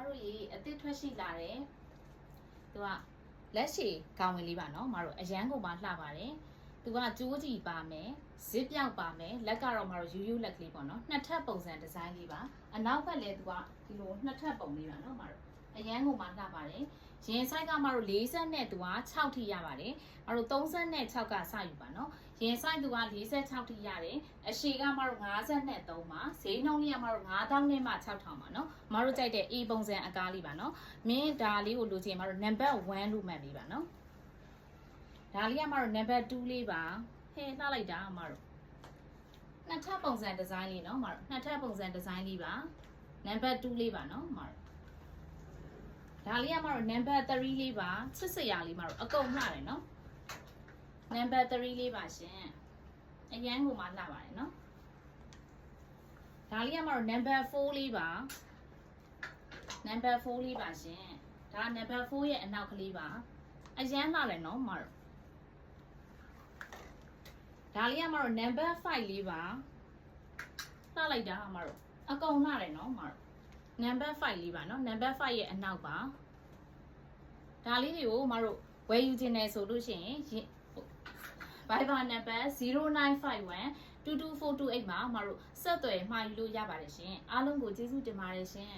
တို့ရေအသစ်ထွက်ရှိလာတယ်သူကလက်ရှိကောင်းဝင်လေးပါနော်မတို့အရန်ကုန်မှာလှပါတယ်သူကကြိုးကြီးပါမယ်ဇစ်ပြောက်ပါမယ်လက်ကတော့မတို့ယူယူလက်ကလေးပေါ့နော်နှစ်ထပ်ပုံစံဒီဇိုင်းလေးပါအနောက်ဘက်လည်းသူကဒီလိုနှစ်ထပ်ပုံလေးပါနော်မတို့အရန်ကုန်မှာလှပါတယ်ရင်ဆိုင်ကမတို့40နဲ့သူက6ထိရပါတယ်မတို့30နဲ့6ကစယူပါနော်ရင်ဆိုင်သူက46ထိရတယ်အရှည်ကမတို့53ပါဈေးနှုန်းလေးကမတို့9000နဲ့မှ6000ပါနော်မတို့ကြိုက်တဲ့ A ပုံစံအကားလေးပါနော်မင်းဒါလေးကိုလိုချင်မတို့ number 1လို့မှတ်ပေးပါနော်ဒါလေးကမတို့ number 2လေးပါဟဲ့လှလိုက်တာမတို့နှစ်ထပ်ပုံစံဒီဇိုင်းလေးနော်မတို့နှစ်ထပ်ပုံစံဒီဇိုင်းလေးပါ number 2လေးပါနော်မတို့ဒါလေးကမတို့ number 3လေးပါချစ်စရာလေးမတို့အကုန်လှတယ်နော် number 3လေးပါရှင်အရန်ကိုမှလှပါတယ်နော်ဒါလေးကမတို့ number 4လေးပါ number 4လေးပါရှင်ဒါ number 4ရဲ့အနောက်ကလေးပါအရန်လှတယ်နော်မတို့ဒါလေးကမတို့ number 5လေးပါလှလိုက်တာမတို့အကုန်လှတယ်နော်မတို့ number 5လေးပါနော် number 5ရဲ့အနောက်ပါဒါလေးတွေကိုမတို့ဝယ်ယူခြင်းနဲ့ဆိုလို့ရှိရင်Viber number 0951 22428မှာမတို့ဆက်သွယ်မှာယူလို့ရပါတယ်ရှင်အားလုံးကိုကျေးဇူးတင်ပါတယ်ရှင်